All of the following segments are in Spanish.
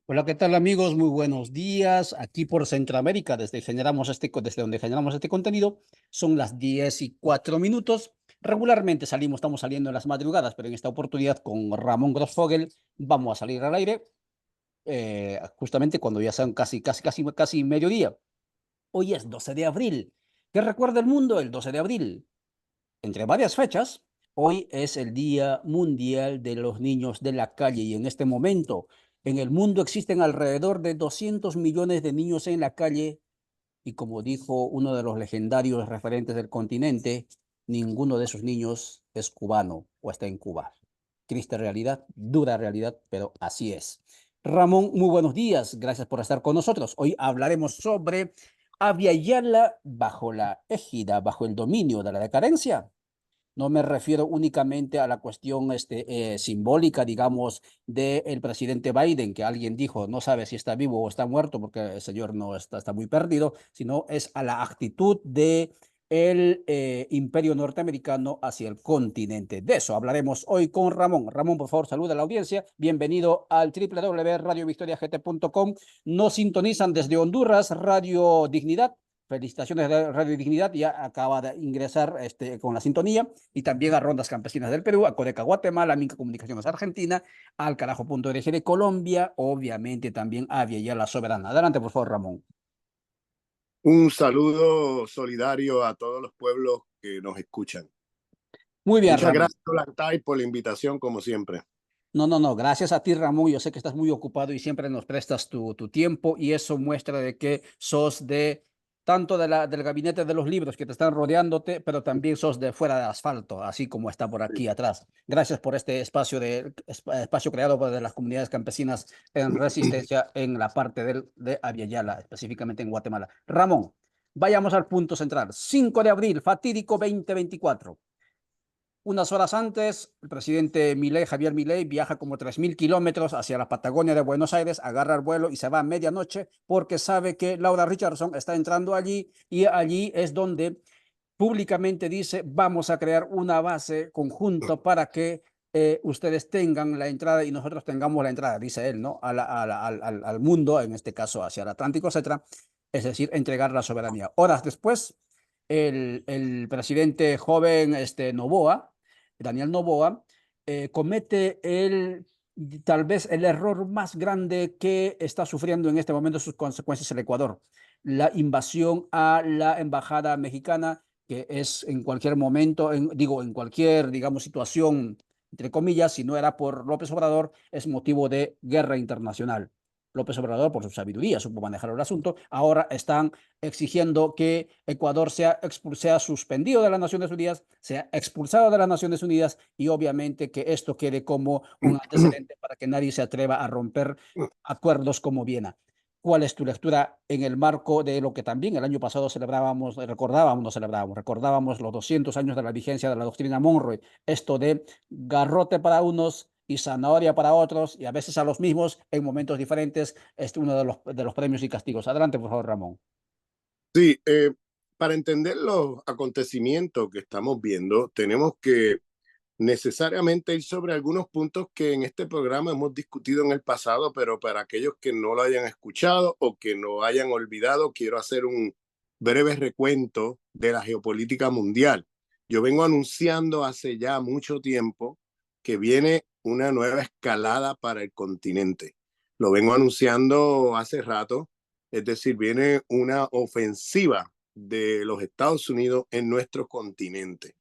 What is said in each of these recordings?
Hola, ¿qué tal amigos? Muy buenos días. Aquí por Centroamérica, desde donde generamos este contenido, son las 10:04. Regularmente estamos saliendo en las madrugadas, pero en esta oportunidad con Ramón Grossfogel vamos a salir al aire justamente cuando ya sean casi mediodía. Hoy es 12 de abril. ¿Qué recuerda el mundo el 12 de abril? Entre varias fechas, hoy es el Día Mundial de los Niños de la Calle y en este momento en el mundo existen alrededor de 200 millones de niños en la calle y como dijo uno de los legendarios referentes del continente, ninguno de esos niños es cubano o está en Cuba. Triste realidad, dura realidad, pero así es. Ramón, muy buenos días. Gracias por estar con nosotros. Hoy hablaremos sobre Abya Yala bajo la égida, bajo el dominio de la decadencia. No me refiero únicamente a la cuestión simbólica, digamos, del presidente Biden, que alguien dijo no sabe si está vivo o está muerto porque el señor no está muy perdido, sino es a la actitud de el imperio norteamericano hacia el continente. De eso hablaremos hoy con Ramón. Ramón, por favor, saluda a la audiencia. Bienvenido al www.radiovictoriagt.com. Nos sintonizan desde Honduras, Radio Dignidad. Felicitaciones de Radio Dignidad, ya acaba de ingresar con la sintonía, y también a Rondas Campesinas del Perú, a Codeca Guatemala, a Minca Comunicaciones Argentina, al Carajo.org de Colombia, obviamente también a Via La Soberana. Adelante, por favor, Ramón. Un saludo solidario a todos los pueblos que nos escuchan. Muy bien, Muchas Ramón. gracias, Olantay, por la invitación, como siempre. No, gracias a ti, Ramón. Yo sé que estás muy ocupado y siempre nos prestas tu tiempo y eso muestra de que sos de tanto del gabinete de los libros que te están rodeándote, pero también sos de fuera de asfalto, así como está por aquí atrás. Gracias por este espacio creado por las comunidades campesinas en resistencia en la parte de Aviala, específicamente en Guatemala. Ramón, vayamos al punto central. 5 de abril, fatídico 2024. Unas horas antes, el presidente Javier Milei, viaja como 3.000 kilómetros hacia la Patagonia de Buenos Aires, agarra el vuelo y se va a medianoche porque sabe que Laura Richardson está entrando allí y allí es donde públicamente dice, vamos a crear una base conjunto para que ustedes tengan la entrada y nosotros tengamos la entrada, dice él, ¿no? Al mundo, en este caso hacia el Atlántico, etcétera. Es decir, entregar la soberanía. Horas después, el presidente joven Noboa, Daniel Noboa, comete tal vez el error más grande que está sufriendo en este momento sus consecuencias el Ecuador, la invasión a la embajada mexicana, que es en cualquier momento, en cualquier, digamos, situación, entre comillas, si no era por López Obrador, es motivo de guerra internacional. López Obrador, por su sabiduría, supo manejar el asunto. Ahora están exigiendo que Ecuador sea suspendido de las Naciones Unidas, sea expulsado de las Naciones Unidas y obviamente que esto quede como un antecedente para que nadie se atreva a romper acuerdos como Viena. ¿Cuál es tu lectura en el marco de lo que también el año pasado recordábamos los 200 años de la vigencia de la doctrina Monroe, esto de garrote para unos y zanahoria para otros, y a veces a los mismos en momentos diferentes, es uno de los premios y castigos? Adelante, por favor, Ramón. Sí, para entender los acontecimientos que estamos viendo, tenemos que necesariamente ir sobre algunos puntos que en este programa hemos discutido en el pasado, pero para aquellos que no lo hayan escuchado o que no hayan olvidado, quiero hacer un breve recuento de la geopolítica mundial. Yo vengo anunciando hace ya mucho tiempo que viene una nueva escalada para el continente. Lo vengo anunciando hace rato, es decir, viene una ofensiva de los Estados Unidos en nuestro continente.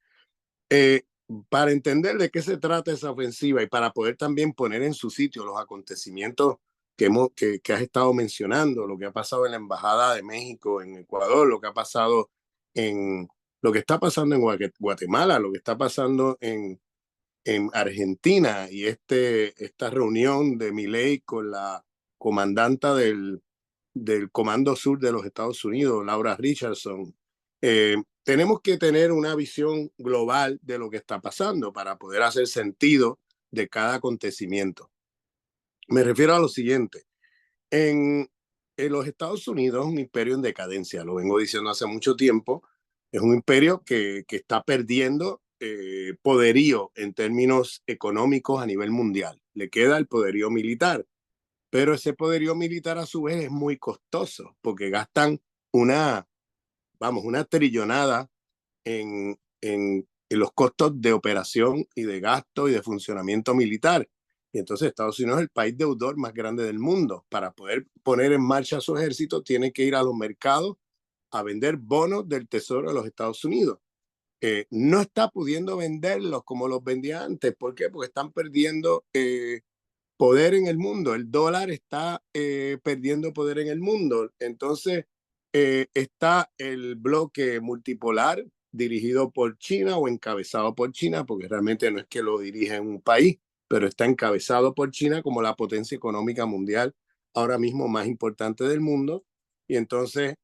Eh, para entender de qué se trata esa ofensiva y para poder también poner en su sitio los acontecimientos que has estado mencionando, lo que ha pasado en la Embajada de México en Ecuador, lo que ha pasado en lo que está pasando en Guatemala, lo que está pasando en Argentina y esta reunión de Milei con la comandanta del Comando Sur de los Estados Unidos, Laura Richardson. Tenemos que tener una visión global de lo que está pasando para poder hacer sentido de cada acontecimiento. Me refiero a lo siguiente. En los Estados Unidos es un imperio en decadencia, lo vengo diciendo hace mucho tiempo. Es un imperio que está perdiendo poderío en términos económicos a nivel mundial. Le queda el poderío militar, pero ese poderío militar a su vez es muy costoso porque gastan una, una trillonada en los costos de operación y de gasto y de funcionamiento militar. Y entonces Estados Unidos es el país deudor más grande del mundo. Para poder poner en marcha su ejército, tiene que ir a los mercados a vender bonos del Tesoro de los Estados Unidos. No está pudiendo venderlos como los vendía antes. ¿Por qué? Porque están perdiendo poder en el mundo. El dólar está perdiendo poder en el mundo. Entonces, está el bloque multipolar dirigido por China o encabezado por China, porque realmente no es que lo dirige un país, pero está encabezado por China como la potencia económica mundial ahora mismo más importante del mundo. Y entonces,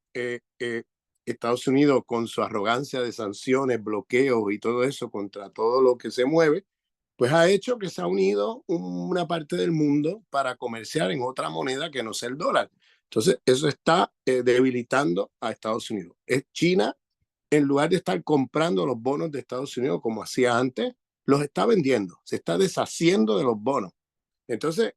Estados Unidos, con su arrogancia de sanciones, bloqueos y todo eso contra todo lo que se mueve, pues ha hecho que se ha unido una parte del mundo para comerciar en otra moneda que no sea el dólar. Entonces, eso está debilitando a Estados Unidos. Es China, en lugar de estar comprando los bonos de Estados Unidos como hacía antes, los está vendiendo, se está deshaciendo de los bonos. Entonces,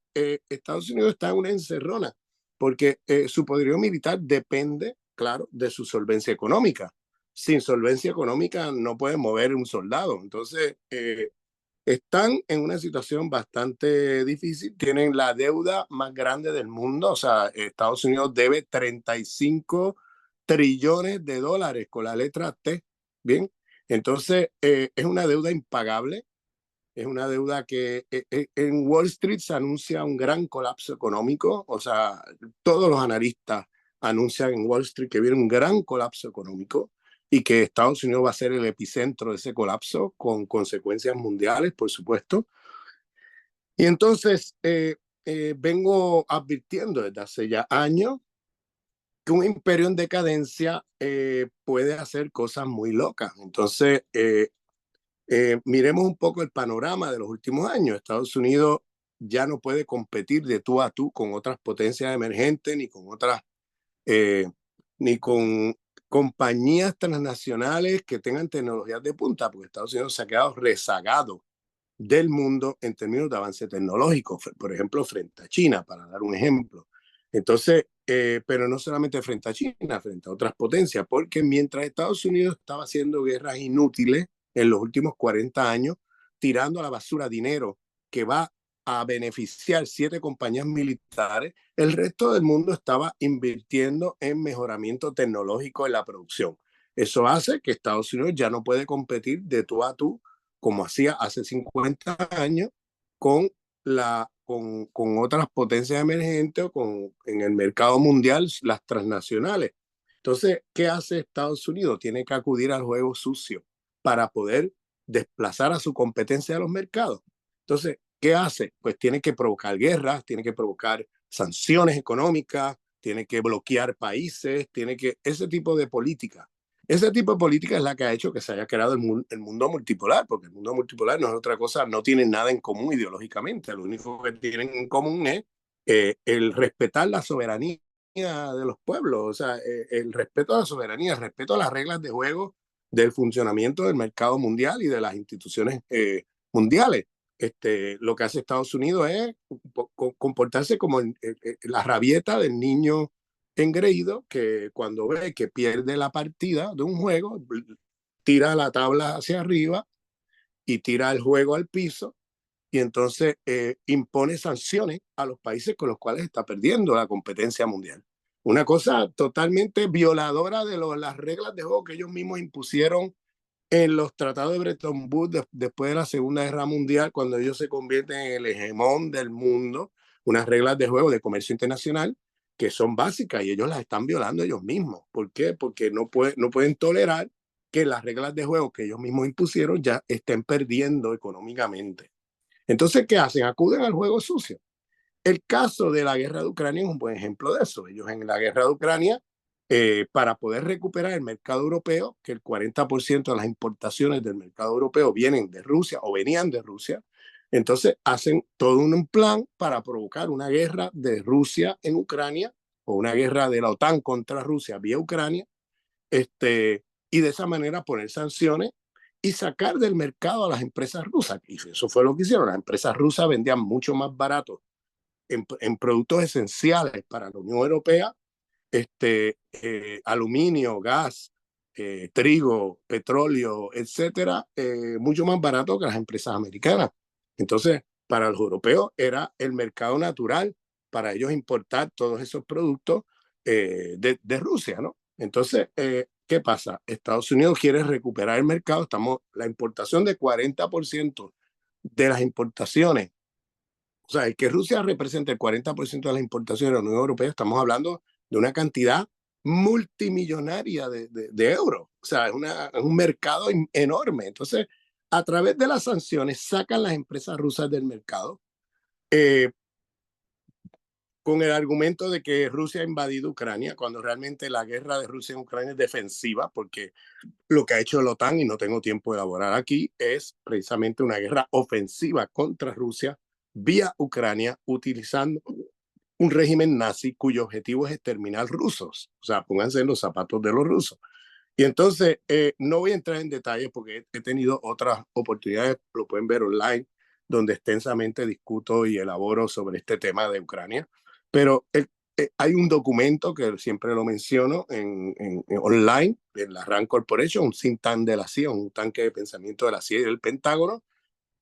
Estados Unidos está en una encerrona porque su poderío militar depende, claro, de su solvencia económica. Sin solvencia económica no puede mover un soldado. Entonces, están en una situación bastante difícil, tienen la deuda más grande del mundo, o sea, Estados Unidos debe 35 trillones de dólares con la letra T, ¿bien? Entonces, es una deuda impagable, es una deuda que en Wall Street se anuncia un gran colapso económico, o sea, todos los analistas anuncian en Wall Street que viene un gran colapso económico y que Estados Unidos va a ser el epicentro de ese colapso con consecuencias mundiales, por supuesto. Y entonces vengo advirtiendo desde hace ya años que un imperio en decadencia puede hacer cosas muy locas. Entonces, miremos un poco el panorama de los últimos años. Estados Unidos ya no puede competir de tú a tú con otras potencias emergentes ni con otras, eh, ni con compañías transnacionales que tengan tecnologías de punta, porque Estados Unidos se ha quedado rezagado del mundo en términos de avance tecnológico, por ejemplo, frente a China, para dar un ejemplo. Entonces, pero no solamente frente a China, frente a otras potencias, porque mientras Estados Unidos estaba haciendo guerras inútiles en los últimos 40 años, tirando a la basura dinero que va a beneficiar 7 compañías militares, el resto del mundo estaba invirtiendo en mejoramiento tecnológico en la producción. Eso hace que Estados Unidos ya no puede competir de tú a tú como hacía hace 50 años con, con otras potencias emergentes o en el mercado mundial, las transnacionales. Entonces, ¿qué hace Estados Unidos? Tiene que acudir al juego sucio para poder desplazar a su competencia de los mercados. Entonces, ¿qué hace? Pues tiene que provocar guerras, tiene que provocar sanciones económicas, tiene que bloquear países, tiene que ese tipo de política. Ese tipo de política es la que ha hecho que se haya creado el mundo multipolar, porque el mundo multipolar no es otra cosa, no tienen nada en común ideológicamente, lo único que tienen en común es el respetar la soberanía de los pueblos, o sea, el respeto a la soberanía, el respeto a las reglas de juego del funcionamiento del mercado mundial y de las instituciones mundiales. Lo que hace Estados Unidos es comportarse como la rabieta del niño engreído que cuando ve que pierde la partida de un juego, tira la tabla hacia arriba y tira el juego al piso y entonces impone sanciones a los países con los cuales está perdiendo la competencia mundial. Una cosa totalmente violadora de las reglas de juego que ellos mismos impusieron en los tratados de Bretton Woods después de la Segunda Guerra Mundial, cuando ellos se convierten en el hegemón del mundo, unas reglas de juego de comercio internacional que son básicas y ellos las están violando ellos mismos. ¿Por qué? Porque no pueden tolerar que las reglas de juego que ellos mismos impusieron ya estén perdiendo económicamente. Entonces, ¿qué hacen? Acuden al juego sucio. El caso de la guerra de Ucrania es un buen ejemplo de eso. Ellos en la guerra de Ucrania, para poder recuperar el mercado europeo, que el 40% de las importaciones del mercado europeo vienen de Rusia o venían de Rusia, entonces hacen todo un plan para provocar una guerra de Rusia en Ucrania o una guerra de la OTAN contra Rusia vía Ucrania, y de esa manera poner sanciones y sacar del mercado a las empresas rusas. Y eso fue lo que hicieron. Las empresas rusas vendían mucho más barato en productos esenciales para la Unión Europea, aluminio, gas, trigo, petróleo, etcétera, mucho más barato que las empresas americanas. Entonces, para los europeos era el mercado natural para ellos importar todos esos productos de Rusia, ¿no? Entonces, ¿qué pasa? Estados Unidos quiere recuperar el mercado. La importación de 40% de las importaciones, o sea, el que Rusia represente el 40% de las importaciones de la Unión Europea, estamos hablando de una cantidad multimillonaria de euros. O sea, es un mercado enorme. Entonces, a través de las sanciones, sacan las empresas rusas del mercado eh, con el argumento de que Rusia ha invadido Ucrania, cuando realmente la guerra de Rusia en Ucrania es defensiva, porque lo que ha hecho la OTAN, y no tengo tiempo de elaborar aquí, es precisamente una guerra ofensiva contra Rusia vía Ucrania, utilizando un régimen nazi cuyo objetivo es exterminar rusos. O sea, pónganse en los zapatos de los rusos. Y entonces, no voy a entrar en detalles porque he tenido otras oportunidades, lo pueden ver online, donde extensamente discuto y elaboro sobre este tema de Ucrania. Pero hay un documento que siempre lo menciono en online, en la RAND Corporation, un think tank de la CIA, un tanque de pensamiento de la CIA y del Pentágono,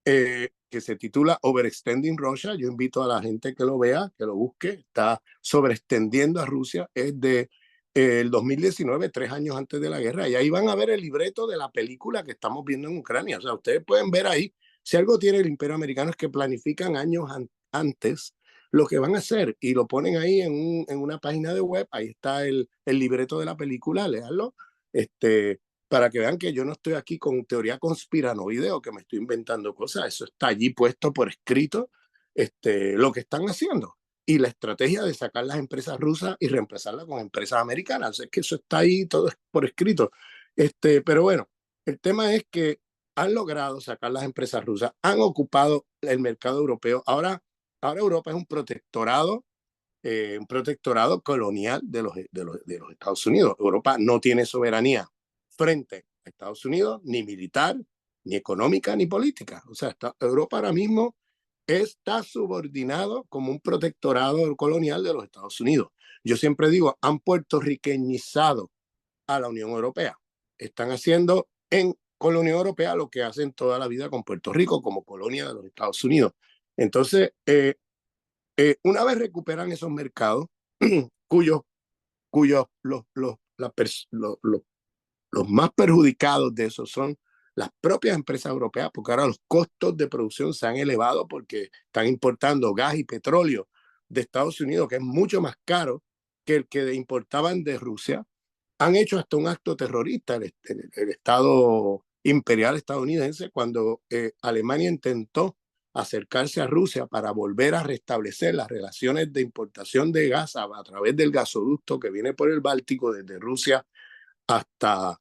que se titula Overextending Russia. Yo invito a la gente que lo vea, que lo busque. Está sobreextendiendo a Rusia. Es de el 2019, 3 años antes de la guerra. Y ahí van a ver el libreto de la película que estamos viendo en Ucrania. O sea, ustedes pueden ver ahí, si algo tiene el imperio americano es que planifican años antes lo que van a hacer y lo ponen ahí en una página de web. Ahí está el libreto de la película, léanlo. Para que vean que yo no estoy aquí con teoría conspiranoide o que me estoy inventando cosas. Eso está allí puesto por escrito, lo que están haciendo. Y la estrategia de sacar las empresas rusas y reemplazarlas con empresas americanas. Es que eso está ahí todo por escrito. Pero bueno, el tema es que han logrado sacar las empresas rusas, han ocupado el mercado europeo. Ahora Europa es un protectorado colonial de los Estados Unidos. Europa no tiene soberanía frente a Estados Unidos, ni militar, ni económica, ni política. O sea, Europa ahora mismo está subordinado como un protectorado colonial de los Estados Unidos. Yo siempre digo, han puertorriqueñizado a la Unión Europea. Están haciendo con la Unión Europea lo que hacen toda la vida con Puerto Rico como colonia de los Estados Unidos. Entonces, una vez recuperan esos mercados, cuyos, cuyos los más perjudicados de eso son las propias empresas europeas, porque ahora los costos de producción se han elevado porque están importando gas y petróleo de Estados Unidos, que es mucho más caro que el que importaban de Rusia. Han hecho hasta un acto terrorista el Estado imperial estadounidense cuando Alemania intentó acercarse a Rusia para volver a restablecer las relaciones de importación de gas a través del gasoducto que viene por el Báltico desde Rusia hasta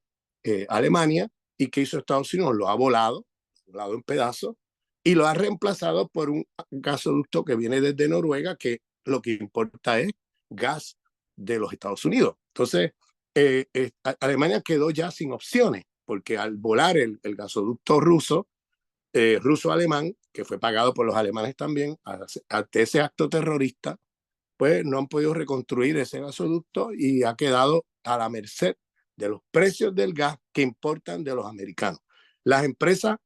Alemania. ¿Y qué hizo Estados Unidos? Lo ha volado en pedazos y lo ha reemplazado por un gasoducto que viene desde Noruega, que lo que importa es gas de los Estados Unidos. Entonces, Alemania quedó ya sin opciones, porque al volar el gasoducto ruso-alemán, que fue pagado por los alemanes también, ante ese acto terrorista, pues no han podido reconstruir ese gasoducto y ha quedado a la merced de los precios del gas que importan de los americanos. Las empresas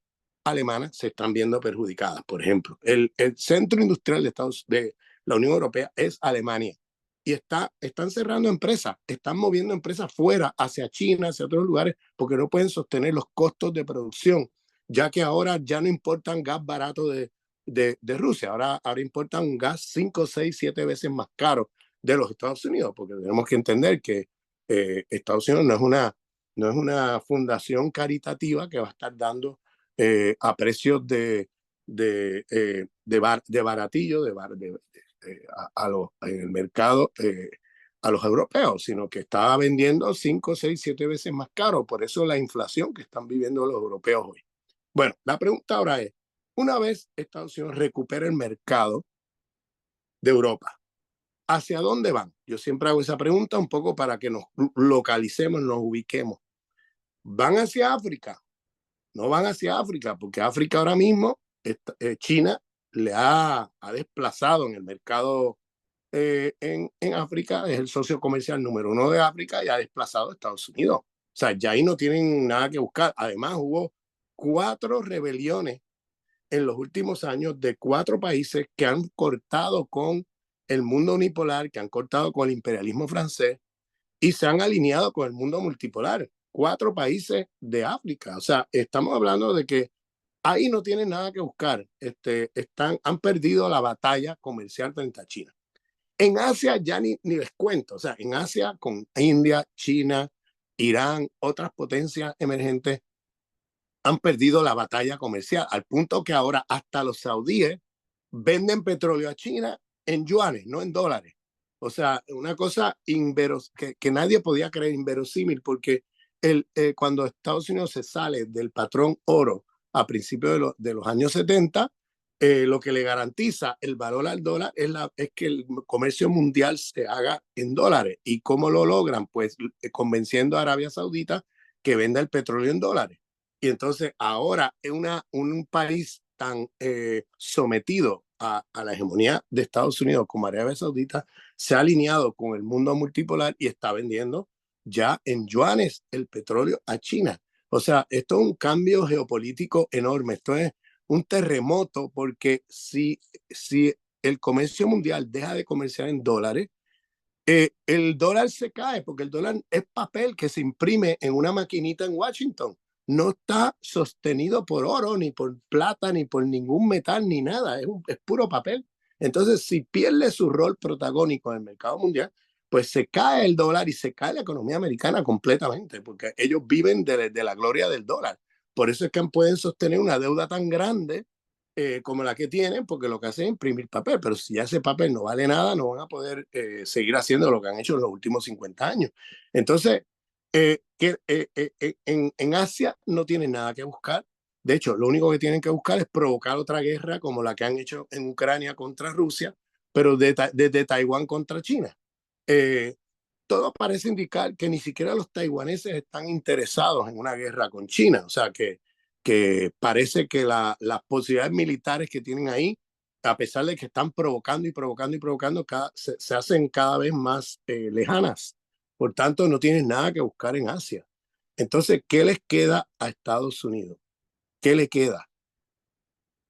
alemanas se están viendo perjudicadas. Por ejemplo, el centro industrial de la Unión Europea es Alemania y están cerrando empresas, están moviendo empresas fuera, hacia China, hacia otros lugares, porque no pueden sostener los costos de producción, ya que ahora ya no importan gas barato de Rusia, ahora importan un gas 5, 6, 7 veces más caro de los Estados Unidos, porque tenemos que entender que Estados Unidos no es una fundación caritativa que va a estar dando a precios de baratillo en el mercado a los europeos, sino que está vendiendo 5, 6, 7 veces más caro. Por eso la inflación que están viviendo los europeos hoy. Bueno, la pregunta ahora es, una vez Estados Unidos recupera el mercado de Europa, ¿hacia dónde van? Yo siempre hago esa pregunta un poco para que nos localicemos, nos ubiquemos. ¿Van hacia África? No van hacia África, porque África ahora mismo, China ha desplazado en el mercado en África, es el socio comercial número uno de África y ha desplazado a Estados Unidos. O sea, ya ahí no tienen nada que buscar. Además, hubo 4 rebeliones en los últimos años de 4 países que han cortado con el mundo unipolar, que han cortado con el imperialismo francés y se han alineado con el mundo multipolar. 4 países de África. O sea, estamos hablando de que ahí no tienen nada que buscar. Han perdido la batalla comercial frente a China. En Asia ya ni les cuento. O sea, en Asia con India, China, Irán, otras potencias emergentes han perdido la batalla comercial, al punto que ahora hasta los saudíes venden petróleo a China en yuanes, no en dólares. O sea, una cosa que nadie podía creer, inverosímil, porque cuando Estados Unidos se sale del patrón oro a principios de los años 70, lo que le garantiza el valor al dólar es que el comercio mundial se haga en dólares. ¿Y cómo lo logran? Pues convenciendo a Arabia Saudita que venda el petróleo en dólares. Y entonces ahora un país tan sometido a la hegemonía de Estados Unidos como Arabia Saudita se ha alineado con el mundo multipolar y está vendiendo ya en yuanes el petróleo a China. O sea, esto es un cambio geopolítico enorme. Esto es un terremoto porque si el comercio mundial deja de comerciar en dólares, el dólar se cae porque el dólar es papel que se imprime en una maquinita en Washington. No está sostenido por oro, ni por plata, ni por ningún metal, ni nada. Es puro papel. Entonces, si pierde su rol protagónico en el mercado mundial, pues se cae el dólar y se cae la economía americana completamente, porque ellos viven de la gloria del dólar. Por eso es que pueden sostener una deuda tan grande como la que tienen, porque lo que hacen es imprimir papel, pero si ya ese papel no vale nada, no van a poder seguir haciendo lo que han hecho en los últimos 50 años. Entonces, en Asia no tienen nada que buscar. De hecho, lo único que tienen que buscar es provocar otra guerra como la que han hecho en Ucrania contra Rusia, pero desde Taiwán contra China. Eh, Todo parece indicar que ni siquiera los taiwaneses están interesados en una guerra con China. O sea, que parece que las posibilidades militares que tienen ahí, a pesar de que están provocando y provocando y provocando, se hacen cada vez más lejanas. Por tanto, no tienen nada que buscar en Asia. Entonces, ¿qué les queda a Estados Unidos? ¿Qué le queda?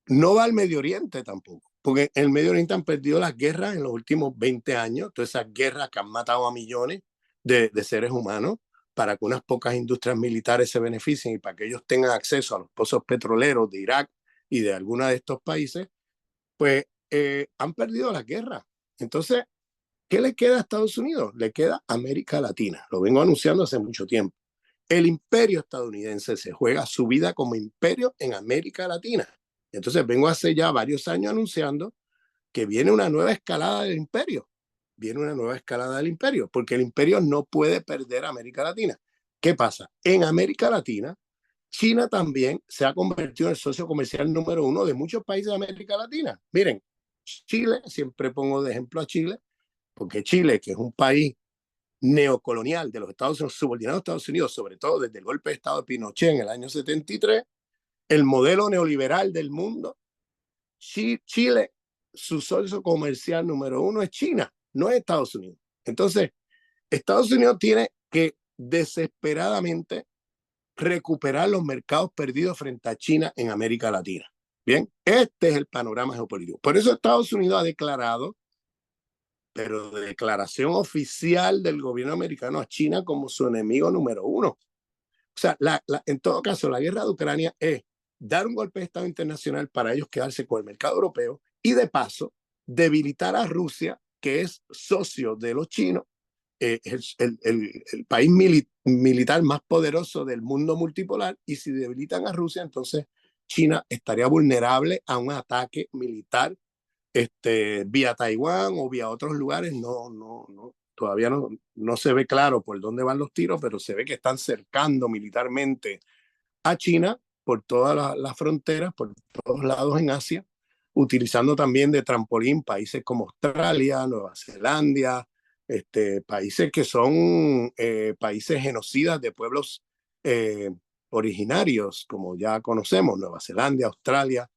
No va al Medio Oriente tampoco, porque en el Medio Oriente han perdido las guerras en los últimos 20 años, todas esas guerras que han matado a millones de seres humanos para que unas pocas industrias militares se beneficien y para que ellos tengan acceso a los pozos petroleros de Irak y de algunos de estos países, pues han perdido las guerras. Entonces, ¿qué le queda a Estados Unidos? Le queda América Latina. Lo vengo anunciando hace mucho tiempo. El imperio estadounidense se juega su vida como imperio en América Latina. Entonces vengo hace ya varios años anunciando que viene una nueva escalada del imperio. Viene una nueva escalada del imperio, porque el imperio no puede perder a América Latina. ¿Qué pasa? En América Latina, China también se ha convertido en el socio comercial número uno de muchos países de América Latina. Miren, Chile, siempre pongo de ejemplo a Chile, porque Chile, que es un país neocolonial de los Estados Unidos, subordinado a Estados Unidos, sobre todo desde el golpe de Estado de Pinochet en el año 73, el modelo neoliberal del mundo, Chile, su socio comercial número uno es China, no es Estados Unidos. Entonces, Estados Unidos tiene que desesperadamente recuperar los mercados perdidos frente a China en América Latina. Bien, este es el panorama geopolítico. Por eso Estados Unidos ha declarado, pero de declaración oficial del gobierno americano, a China como su enemigo número uno. O sea, en todo caso, la guerra de Ucrania es dar un golpe de Estado internacional para ellos quedarse con el mercado europeo y de paso debilitar a Rusia, que es socio de los chinos, el país militar más poderoso del mundo multipolar, y si debilitan a Rusia, entonces China estaría vulnerable a un ataque militar vía Taiwán o vía otros lugares. Todavía no se ve claro por dónde van los tiros, pero se ve que están cercando militarmente a China por todas las fronteras, por todos lados en Asia, utilizando también de trampolín países como Australia, Nueva Zelanda, países que son países genocidas de pueblos originarios, como ya conocemos, Nueva Zelanda, Australia,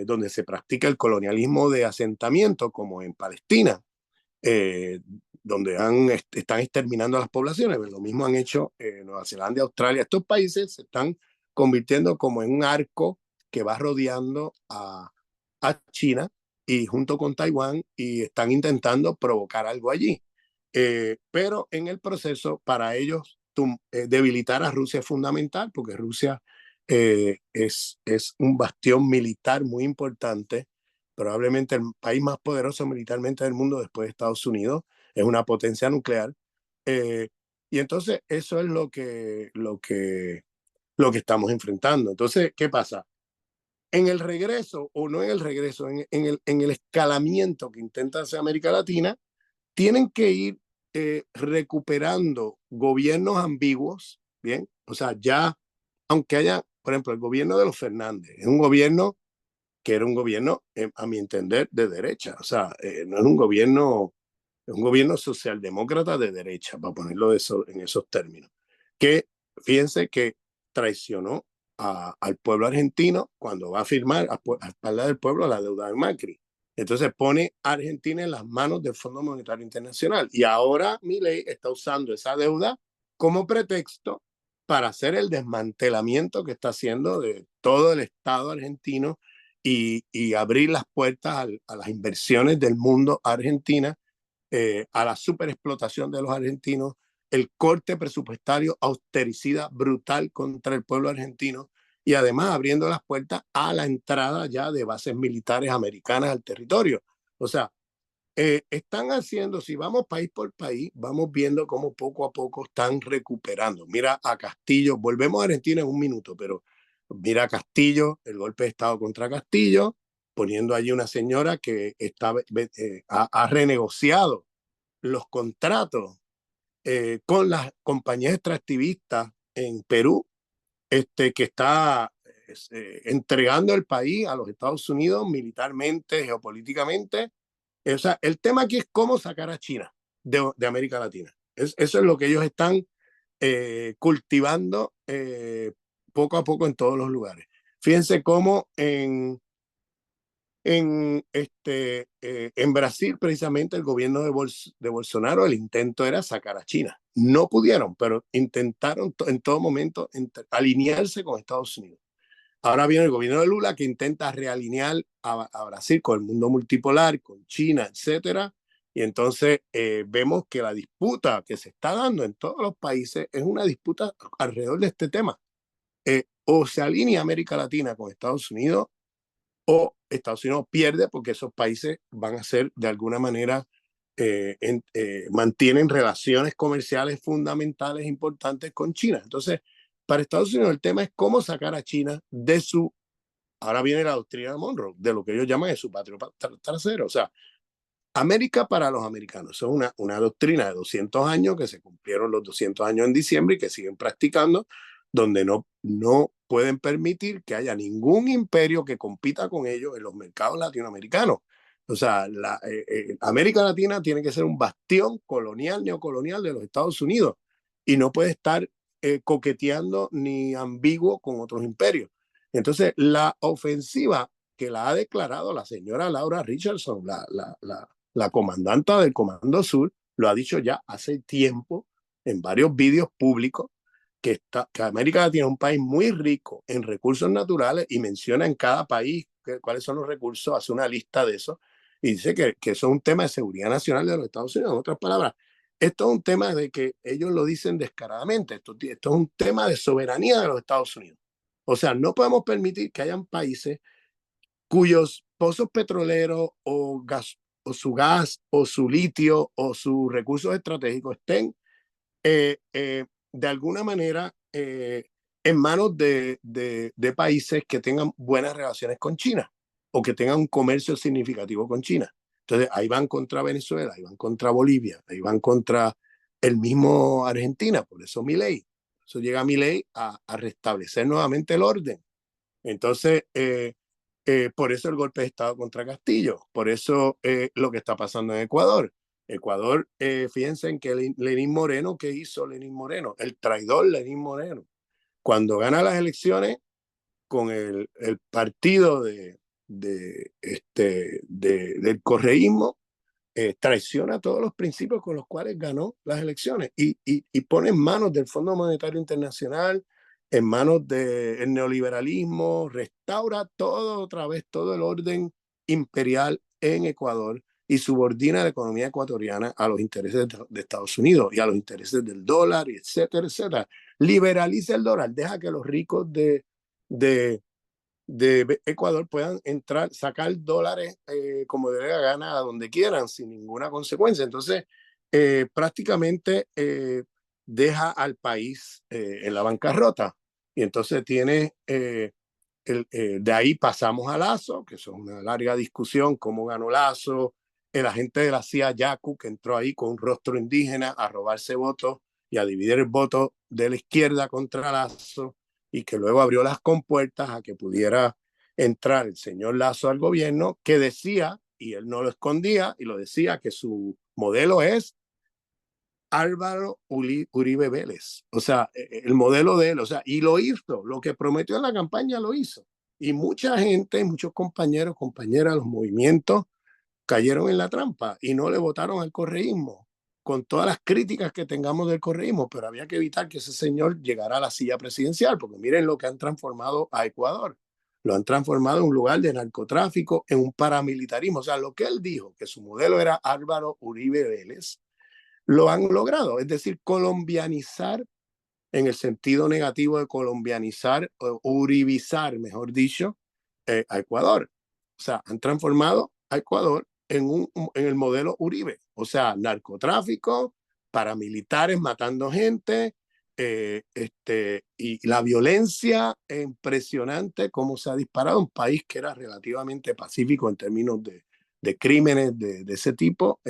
donde se practica el colonialismo de asentamiento, como en Palestina, eh, donde están exterminando a las poblaciones. Lo mismo han hecho Nueva Zelanda y Australia. Estos países se están convirtiendo como en un arco que va rodeando a China y junto con Taiwán, y están intentando provocar algo allí. Pero en el proceso, para ellos, debilitar a Rusia es fundamental, porque Rusia es un bastión militar muy importante, probablemente el país más poderoso militarmente del mundo después de Estados Unidos, es una potencia nuclear. eh, y entonces eso es lo que estamos enfrentando. Entonces, ¿qué pasa? En el regreso, o no en el regreso, en el escalamiento que intenta hacer América Latina, tienen que ir recuperando gobiernos ambiguos, ¿bien? O sea, ya, aunque haya, por ejemplo, el gobierno de los Fernández, es un gobierno que era un gobierno, a mi entender, de derecha. O sea, no es un gobierno socialdemócrata de derecha, para ponerlo en esos términos, que fíjense que traicionó al pueblo argentino cuando va a firmar a espaldas del pueblo la deuda de Macri. Entonces pone a Argentina en las manos del Fondo Monetario Internacional. Y ahora Milei está usando esa deuda como pretexto para hacer el desmantelamiento que está haciendo de todo el Estado argentino y abrir las puertas a las inversiones del mundo a Argentina, a la superexplotación de los argentinos, el corte presupuestario austericida brutal contra el pueblo argentino, y además abriendo las puertas a la entrada ya de bases militares americanas al territorio. O sea, están haciendo, si vamos país por país, vamos viendo cómo poco a poco están recuperando. Mira a Castillo, volvemos a Argentina en un minuto, pero mira a Castillo, el golpe de Estado contra Castillo, poniendo allí una señora que ha renegociado los contratos con las compañías extractivistas en Perú, que está entregando el país a los Estados Unidos militarmente, geopolíticamente. O sea, el tema aquí es cómo sacar a China de América Latina. Eso es lo que ellos están cultivando poco a poco en todos los lugares. Fíjense cómo en Brasil, precisamente, el gobierno de Bolsonaro, el intento era sacar a China. No pudieron, pero intentaron en todo momento alinearse con Estados Unidos. Ahora viene el gobierno de Lula, que intenta realinear a Brasil con el mundo multipolar, con China, etcétera. Y entonces vemos que la disputa que se está dando en todos los países es una disputa alrededor de este tema. O se alinea América Latina con Estados Unidos, o Estados Unidos pierde, porque esos países van a ser de alguna manera, mantienen relaciones comerciales fundamentales importantes con China. Entonces, para Estados Unidos el tema es cómo sacar a China de su, ahora viene la doctrina de Monroe, de lo que ellos llaman de su patio trasero. O sea, América para los americanos. Es una doctrina de 200 años, que se cumplieron los 200 años en diciembre y que siguen practicando, donde no pueden permitir que haya ningún imperio que compita con ellos en los mercados latinoamericanos. O sea, América Latina tiene que ser un bastión colonial, neocolonial de los Estados Unidos, y no puede estar coqueteando ni ambiguo con otros imperios. Entonces, la ofensiva que la ha declarado la señora Laura Richardson, la comandanta del Comando Sur, lo ha dicho ya hace tiempo en varios vídeos públicos, que América Latina es un país muy rico en recursos naturales, y menciona en cada país cuáles son los recursos, hace una lista de eso, y dice que eso es un tema de seguridad nacional de los Estados Unidos. En otras palabras, esto es un tema de que ellos lo dicen descaradamente, esto es un tema de soberanía de los Estados Unidos. O sea, no podemos permitir que hayan países cuyos pozos petroleros o su gas o su litio o sus recursos estratégicos estén de alguna manera en manos de países que tengan buenas relaciones con China, o que tengan un comercio significativo con China. Entonces ahí van contra Venezuela, ahí van contra Bolivia, ahí van contra el mismo Argentina. Por eso Milei, eso llega Milei a restablecer nuevamente el orden. Entonces, por eso el golpe de Estado contra Castillo, por eso lo que está pasando en Ecuador. Ecuador, fíjense en que Lenín Moreno, ¿qué hizo Lenín Moreno? El traidor Lenín Moreno. Cuando gana las elecciones con el partido del correísmo, traiciona todos los principios con los cuales ganó las elecciones y pone en manos del Fondo Monetario Internacional, en manos del neoliberalismo, restaura todo otra vez, todo el orden imperial en Ecuador y subordina la economía ecuatoriana a los intereses de Estados Unidos y a los intereses del dólar, etcétera, etcétera. Liberaliza el dólar, deja que los ricos de Ecuador puedan entrar, sacar dólares como de la gana a donde quieran, sin ninguna consecuencia. Entonces, prácticamente deja al país en la bancarrota. Y entonces tiene, de ahí pasamos a Lazo, que eso es una larga discusión, cómo ganó Lazo, el agente de la CIA, Yacu, que entró ahí con un rostro indígena a robarse votos y a dividir el voto de la izquierda contra Lazo, y que luego abrió las compuertas a que pudiera entrar el señor Lazo al gobierno, que decía, y él no lo escondía, y lo decía, que su modelo es Álvaro Uribe Vélez. O sea, el modelo de él, o sea, y lo hizo, lo que prometió en la campaña lo hizo. Y mucha gente, muchos compañeros, compañeras, los movimientos cayeron en la trampa y no le votaron al correísmo, con todas las críticas que tengamos del correísmo, pero había que evitar que ese señor llegara a la silla presidencial, porque miren lo que han transformado a Ecuador. Lo han transformado en un lugar de narcotráfico, en un paramilitarismo. O sea, lo que él dijo, que su modelo era Álvaro Uribe Vélez, lo han logrado. Es decir, colombianizar en el sentido negativo de colombianizar, o uribizar, mejor dicho, a Ecuador. O sea, han transformado a Ecuador en el modelo Uribe. O sea, narcotráfico, paramilitares matando gente, y la violencia impresionante, como se ha disparado un país que era relativamente pacífico en términos de crímenes de ese tipo,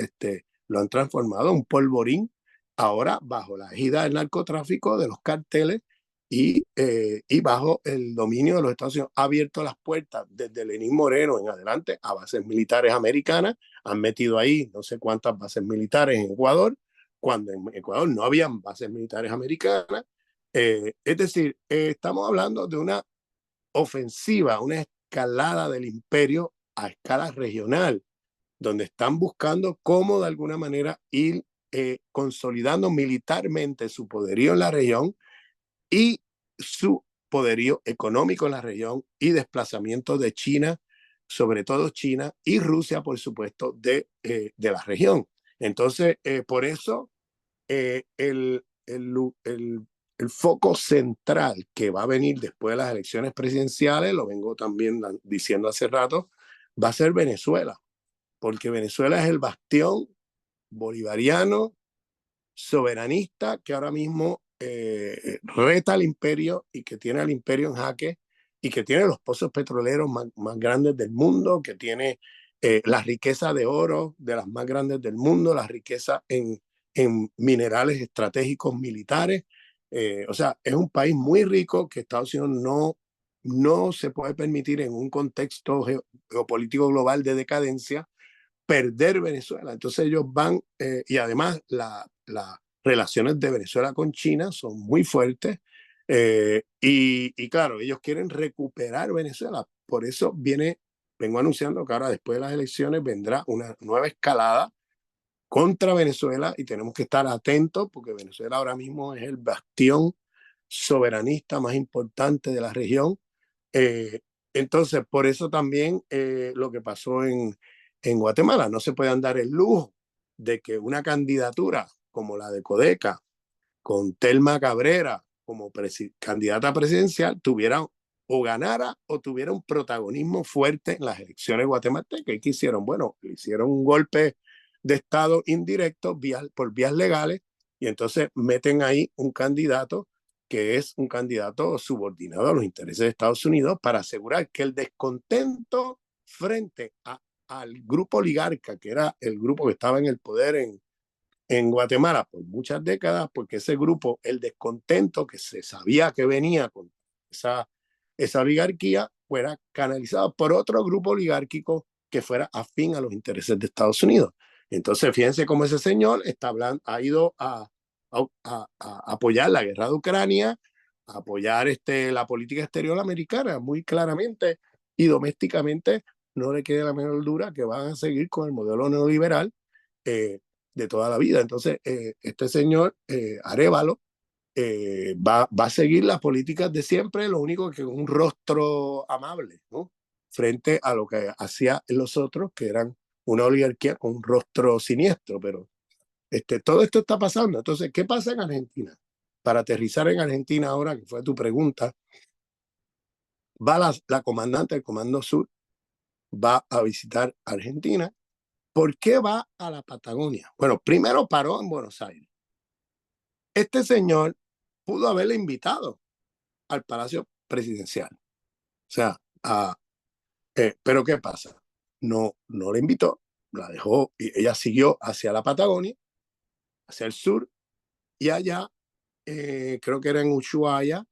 lo han transformado en un polvorín ahora bajo la égida del narcotráfico, de los carteles y bajo el dominio de los Estados Unidos. Ha abierto las puertas desde Lenín Moreno en adelante a bases militares americanas. Han metido ahí no sé cuántas bases militares en Ecuador, cuando en Ecuador no habían bases militares americanas. Es decir, estamos hablando de una ofensiva, una escalada del imperio a escala regional, donde están buscando cómo de alguna manera ir consolidando militarmente su poderío en la región y su poderío económico en la región y desplazamiento de China, sobre todo China y Rusia, por supuesto, de la región. Entonces, por eso el foco central que va a venir después de las elecciones presidenciales, lo vengo también diciendo hace rato, va a ser Venezuela, porque Venezuela es el bastión bolivariano, soberanista, que ahora mismo reta al imperio y que tiene al imperio en jaque y que tiene los pozos petroleros más grandes del mundo, que tiene la riqueza de oro de las más grandes del mundo, la riqueza en minerales estratégicos militares. O sea, es un país muy rico que Estados Unidos no se puede permitir en un contexto geopolítico global de decadencia perder Venezuela. Entonces ellos van, y además las relaciones de Venezuela con China son muy fuertes, y claro, ellos quieren recuperar Venezuela. Por eso vengo anunciando que ahora después de las elecciones vendrá una nueva escalada contra Venezuela y tenemos que estar atentos porque Venezuela ahora mismo es el bastión soberanista más importante de la región. Eh, entonces, por eso también lo que pasó en Guatemala, no se puede dar el lujo de que una candidatura como la de Codeca, con Telma Cabrera como candidata presidencial, tuviera o ganara o tuviera un protagonismo fuerte en las elecciones guatemaltecas. ¿Y qué hicieron? Bueno, hicieron un golpe de Estado indirecto por vías legales y entonces meten ahí un candidato que es un candidato subordinado a los intereses de Estados Unidos para asegurar que el descontento frente al grupo oligarca, que era el grupo que estaba en el poder en Guatemala por muchas décadas, porque ese grupo, el descontento que se sabía que venía con esa oligarquía, fuera canalizado por otro grupo oligárquico que fuera afín a los intereses de Estados Unidos. Entonces, fíjense cómo ese señor ha ido a apoyar la guerra de Ucrania, a apoyar la política exterior americana muy claramente, y domésticamente no le quede la menor duda que van a seguir con el modelo neoliberal de toda la vida. Entonces, este señor Arévalo va a seguir las políticas de siempre, lo único que con un rostro amable, ¿no? Frente a lo que hacían los otros, que eran una oligarquía con un rostro siniestro. Pero todo esto está pasando. Entonces, ¿qué pasa en Argentina? Para aterrizar en Argentina ahora, que fue tu pregunta, va la comandante del Comando Sur, va a visitar Argentina. ¿Por qué va a la Patagonia? Bueno, primero paró en Buenos Aires. Este señor pudo haberle invitado al Palacio Presidencial. O sea, pero ¿qué pasa? No le invitó, la dejó y ella siguió hacia la Patagonia, hacia el sur, y allá, creo que era en Ushuaia,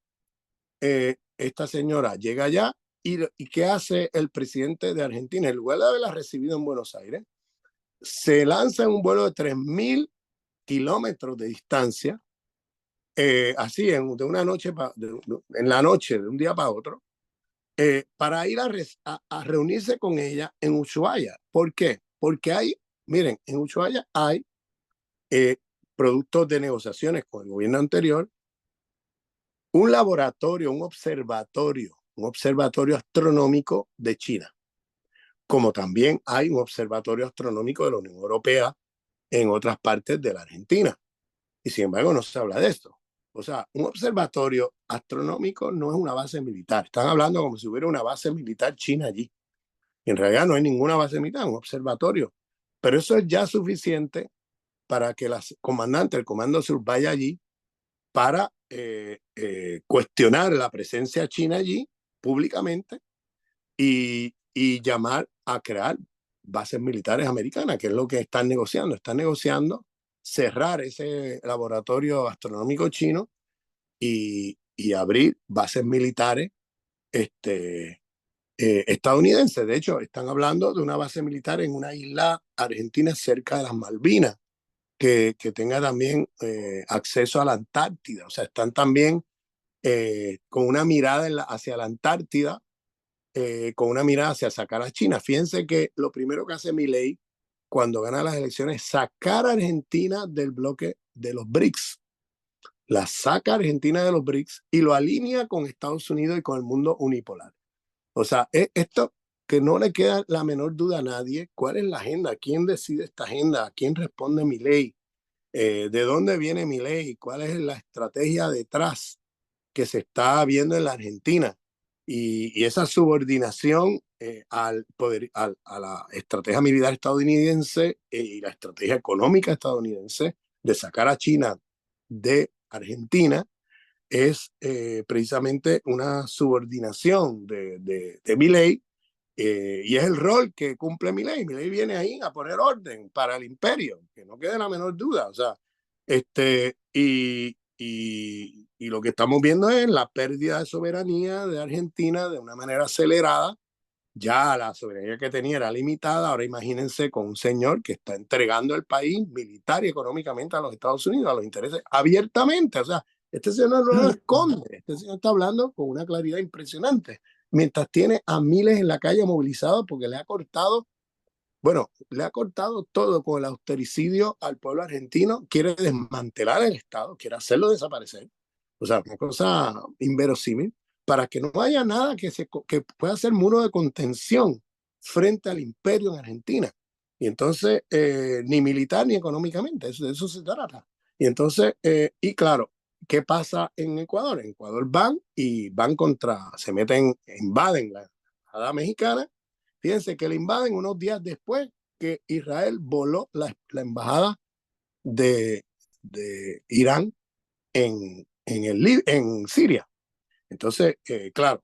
esta señora llega allá y ¿qué hace el presidente de Argentina? En lugar de haberla recibido en Buenos Aires, se lanza en un vuelo de 3.000 kilómetros de distancia, así de una noche, en la noche, de un día para otro, para ir a reunirse con ella en Ushuaia. ¿Por qué? Porque miren, en Ushuaia hay eh, productos de negociaciones con el gobierno anterior, un laboratorio, un observatorio astronómico de China, como también hay un observatorio astronómico de la Unión Europea en otras partes de la Argentina. Y sin embargo no se habla de esto. O sea, un observatorio astronómico no es una base militar. Están hablando como si hubiera una base militar china allí. En realidad no hay ninguna base militar, un observatorio. Pero eso es ya suficiente para que la comandante del Comando Sur vaya allí para cuestionar la presencia china allí públicamente y llamar a crear bases militares americanas, que es lo que están negociando. Están negociando cerrar ese laboratorio astronómico chino y abrir bases militares estadounidenses. De hecho, están hablando de una base militar en una isla argentina cerca de las Malvinas, que tenga también acceso a la Antártida. O sea, están también con una mirada hacia la Antártida, con una mirada hacia sacar a China. Fíjense que lo primero que hace Milei cuando gana las elecciones es sacar a Argentina del bloque de los BRICS. La saca a Argentina de los BRICS y lo alinea con Estados Unidos y con el mundo unipolar. O sea, esto que no le queda la menor duda a nadie, ¿cuál es la agenda? ¿Quién decide esta agenda? ¿A quién responde Milei? ¿De dónde viene Milei? ¿Cuál es la estrategia detrás que se está viendo en la Argentina? Y esa subordinación al poder, a la estrategia militar estadounidense y la estrategia económica estadounidense de sacar a China de Argentina es precisamente una subordinación de Milei, y es el rol que cumple Milei. Milei viene ahí a poner orden para el imperio, que no quede la menor duda. O sea, y lo que estamos viendo es la pérdida de soberanía de Argentina de una manera acelerada. Ya la soberanía que tenía era limitada. Ahora imagínense con un señor que está entregando el país militar y económicamente a los Estados Unidos, a los intereses abiertamente. O sea, este señor no lo esconde. Este señor está hablando con una claridad impresionante. Mientras tiene a miles en la calle movilizados porque le ha cortado todo con el austericidio al pueblo argentino. Quiere desmantelar el Estado, quiere hacerlo desaparecer. O sea, una cosa inverosímil para que no haya nada que pueda ser muro de contención frente al imperio en Argentina. Y entonces, ni militar ni económicamente, de eso se trata. Y entonces, y claro, ¿qué pasa en Ecuador? En Ecuador se meten, invaden la embajada mexicana. Fíjense que le invaden unos días después que Israel voló embajada de Irán en Siria. Entonces, claro,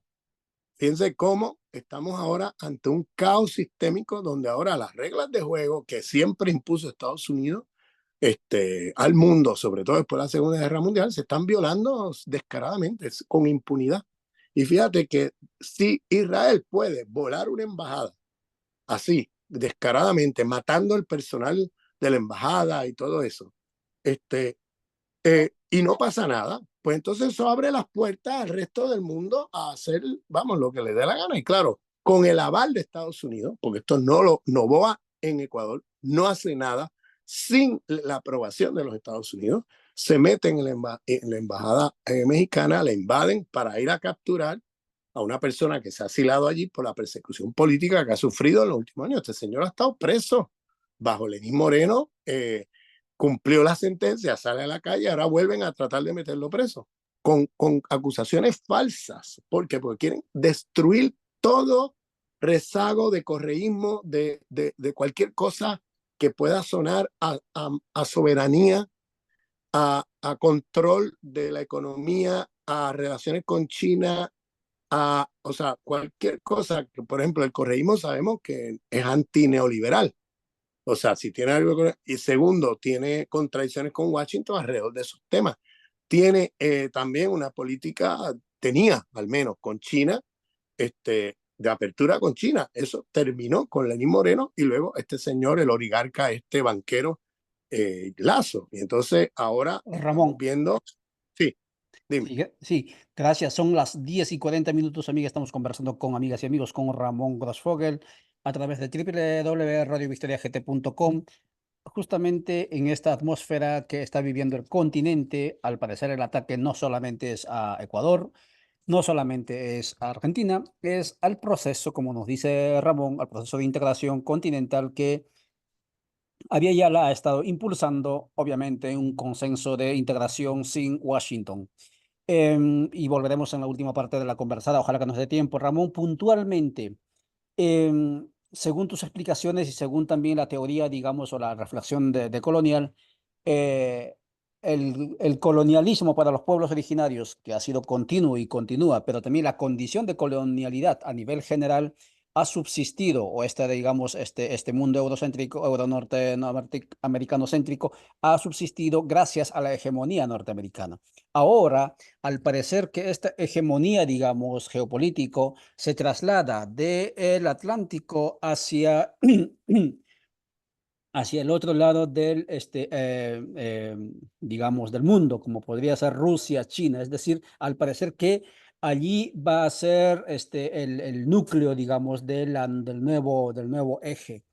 fíjense cómo estamos ahora ante un caos sistémico donde ahora las reglas de juego que siempre impuso Estados Unidos al mundo, sobre todo después de la Segunda Guerra Mundial, se están violando descaradamente, con impunidad. Y fíjate que si Israel puede volar una embajada así, descaradamente, matando al personal de la embajada y todo eso, y no pasa nada, pues entonces eso abre las puertas al resto del mundo a hacer, vamos, lo que le dé la gana. Y claro, con el aval de Estados Unidos, porque esto Noboa en Ecuador no hace nada sin la aprobación de los Estados Unidos, se meten en la embajada mexicana, la invaden para ir a capturar a una persona que se ha asilado allí por la persecución política que ha sufrido en los últimos años. Este señor ha estado preso bajo Lenín Moreno, cumplió la sentencia, sale a la calle, ahora vuelven a tratar de meterlo preso con acusaciones falsas. ¿Por qué? Porque quieren destruir todo rezago de correísmo, de cualquier cosa que pueda sonar a soberanía, a control de la economía, a relaciones con China, o sea, cualquier cosa. Que, por ejemplo, el correísmo sabemos que es antineoliberal. O sea, si tiene algo y segundo, tiene contradicciones con Washington alrededor de esos temas. Tiene también una política, tenía al menos con China, de apertura con China. Eso terminó con Lenín Moreno y luego este señor, el oligarca, este banquero, Lazo. Y entonces ahora estamos Ramón. viendo, sí, dime. Sí, sí, gracias. Son las 10:40, amiga. Estamos conversando con amigas y amigos con Ramón Grossfogel a través de www.radiovictoriagt.com. Justamente en esta atmósfera que está viviendo el continente, al parecer el ataque no solamente es a Ecuador, no solamente es a Argentina, es al proceso, como nos dice Ramón, al proceso de integración continental que había ya la ha estado impulsando, obviamente, un consenso de integración sin Washington. Y volveremos en la última parte de la conversada, ojalá que nos dé tiempo. Ramón, puntualmente, según tus explicaciones y según también la teoría, digamos, o la reflexión de Colonial, eh, el colonialismo para los pueblos originarios, que ha sido continuo y continúa, pero también la condición de colonialidad a nivel general ha subsistido, o digamos, este mundo eurocéntrico, euronorteamericano céntrico, ha subsistido gracias a la hegemonía norteamericana. Ahora, al parecer que esta hegemonía, digamos, geopolítico, se traslada del Atlántico hacia, hacia el otro lado del, digamos, del mundo, como podría ser Rusia, China. Es decir, al parecer que allí va a ser el núcleo, digamos, del nuevo eje.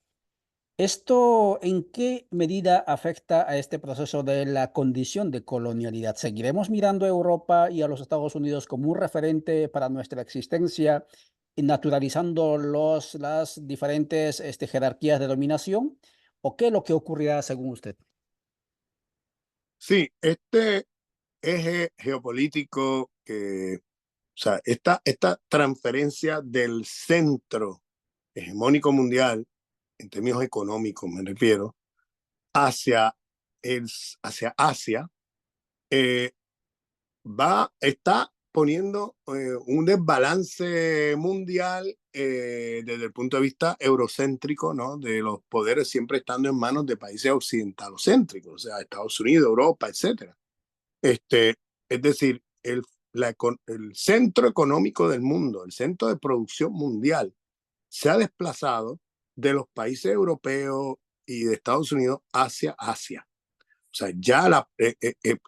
¿Esto en qué medida afecta a este proceso de la condición de colonialidad? ¿Seguiremos mirando a Europa y a los Estados Unidos como un referente para nuestra existencia, y naturalizando las diferentes jerarquías de dominación? ¿O qué es lo que ocurrirá según usted? Sí, este eje geopolítico que, o sea, esta transferencia del centro hegemónico mundial, en términos económicos me refiero, hacia, hacia Asia, eh, está poniendo un desbalance mundial desde el punto de vista eurocéntrico, ¿no? De los poderes siempre estando en manos de países occidentalocéntricos, o sea, Estados Unidos, Europa, etcétera. Es decir, el centro económico del mundo, el centro de producción mundial, se ha desplazado de los países europeos y de Estados Unidos hacia Asia. O sea, ya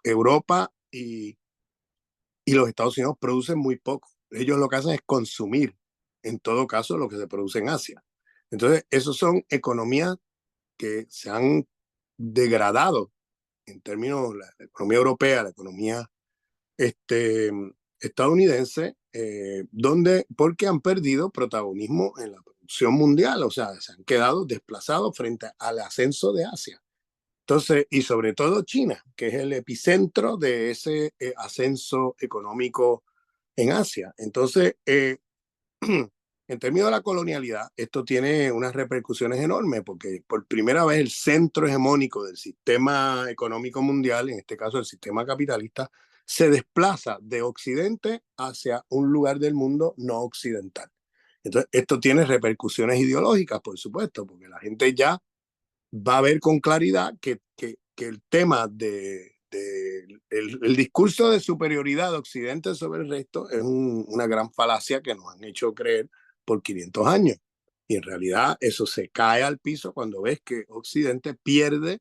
Europa y los Estados Unidos producen muy poco. Ellos lo que hacen es consumir, en todo caso, lo que se produce en Asia. Entonces, esas son economías que se han degradado en términos de la economía europea, la economía estadounidense, porque han perdido protagonismo en la producción mundial, o sea, se han quedado desplazados frente al ascenso de Asia. Entonces, y sobre todo China, que es el epicentro de ese ascenso económico en Asia. Entonces, en términos de la colonialidad, esto tiene unas repercusiones enormes porque por primera vez el centro hegemónico del sistema económico mundial, en este caso el sistema capitalista, se desplaza de Occidente hacia un lugar del mundo no occidental. Entonces, esto tiene repercusiones ideológicas, por supuesto, porque la gente ya va a ver con claridad que el tema el discurso de superioridad de Occidente sobre el resto es una gran falacia que nos han hecho creer por 500 años. Y en realidad eso se cae al piso cuando ves que Occidente pierde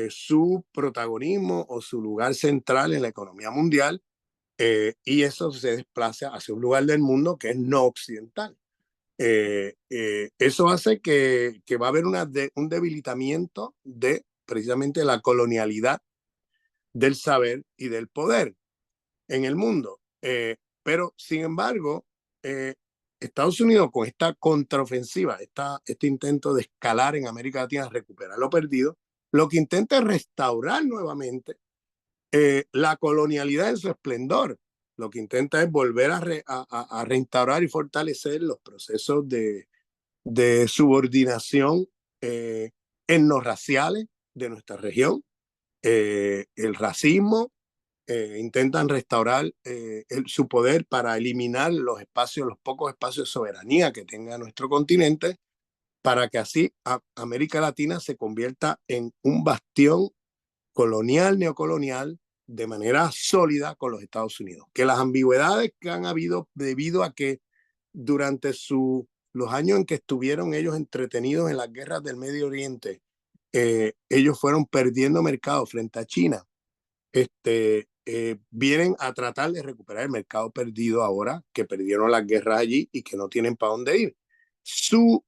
su protagonismo o su lugar central en la economía mundial, y eso se desplaza hacia un lugar del mundo que es no occidental. Eso hace que va a haber un debilitamiento de precisamente la colonialidad del saber y del poder en el mundo. Pero, sin embargo, Estados Unidos con esta contraofensiva, este intento de escalar en América Latina, recuperar lo perdido, lo que intenta es restaurar nuevamente la colonialidad en su esplendor. Lo que intenta es volver a reinstaurar y fortalecer los procesos de subordinación etnorraciales de nuestra región, el racismo, intentan restaurar su poder para eliminar los espacios, los pocos espacios de soberanía que tenga nuestro continente, para que así América Latina se convierta en un bastión colonial, neocolonial, de manera sólida con los Estados Unidos. Que las ambigüedades que han habido debido a que durante los años en que estuvieron ellos entretenidos en las guerras del Medio Oriente, ellos fueron perdiendo mercado frente a China. Vienen a tratar de recuperar el mercado perdido ahora, que perdieron las guerras allí y que no tienen para dónde ir. Su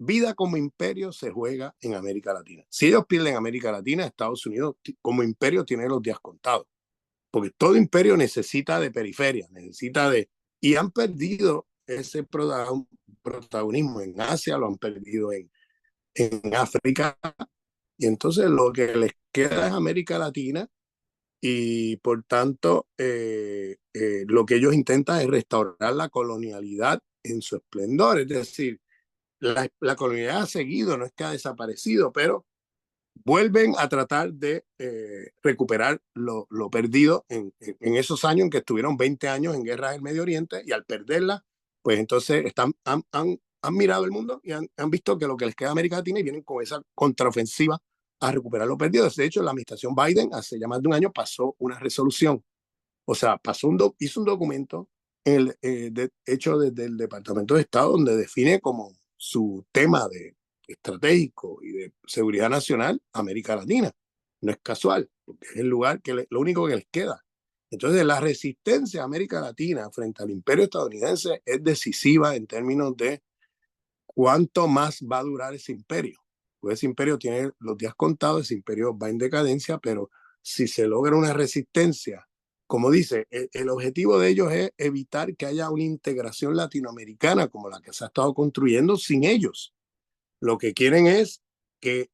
vida como imperio se juega en América Latina. Si ellos pierden América Latina, Estados Unidos como imperio tiene los días contados, porque todo imperio necesita de periferia, necesita de... Y han perdido ese protagonismo en Asia, lo han perdido en África, y entonces lo que les queda es América Latina, y por tanto lo que ellos intentan es restaurar la colonialidad en su esplendor, es decir, la colonialidad ha seguido, no es que ha desaparecido, pero vuelven a tratar de recuperar lo perdido en esos años en que estuvieron 20 años en guerras en Medio Oriente, y al perderla, pues entonces han mirado el mundo y han visto que lo que les queda a América Latina, y vienen con esa contraofensiva a recuperar lo perdido. De hecho, la administración Biden hace ya más de un año pasó una resolución, o sea, hizo un documento hecho desde el Departamento de Estado, donde define como su tema estratégico y de seguridad nacional América Latina. No es casual, porque es el lugar lo único que les queda. Entonces, la resistencia a América Latina frente al imperio estadounidense es decisiva en términos de cuánto más va a durar ese imperio. Pues ese imperio tiene los días contados, ese imperio va en decadencia, pero si se logra una resistencia, como dice, el objetivo de ellos es evitar que haya una integración latinoamericana como la que se ha estado construyendo sin ellos. Lo que quieren es que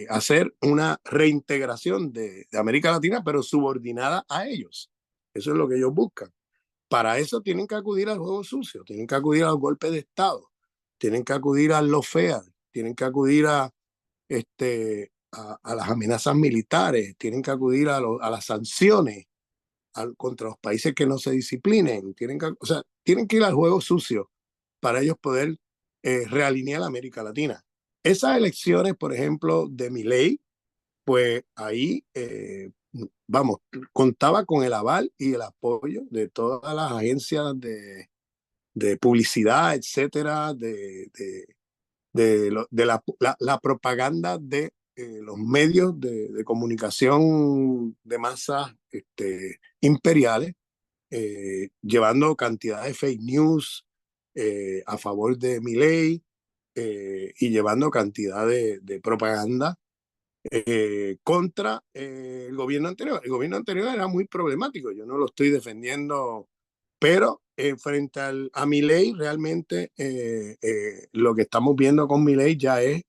hacer una reintegración de América Latina, pero subordinada a ellos. Eso es lo que ellos buscan. Para eso tienen que acudir al juego sucio, tienen que acudir al golpe de Estado, tienen que acudir al lawfare, tienen que acudir a las amenazas militares, tienen que acudir a las sanciones contra los países que no se disciplinen, o sea, tienen que ir al juego sucio para ellos poder realinear a América Latina. Esas elecciones, por ejemplo, de Milei, pues ahí, vamos, contaba con el aval y el apoyo de todas las agencias de publicidad, etcétera, de la propaganda de los medios de comunicación de masas imperiales, llevando cantidad de fake news a favor de Milei, y llevando cantidad de propaganda contra el gobierno anterior. El gobierno anterior era muy problemático, yo no lo estoy defendiendo, pero frente a Milei, realmente lo que estamos viendo con Milei ya es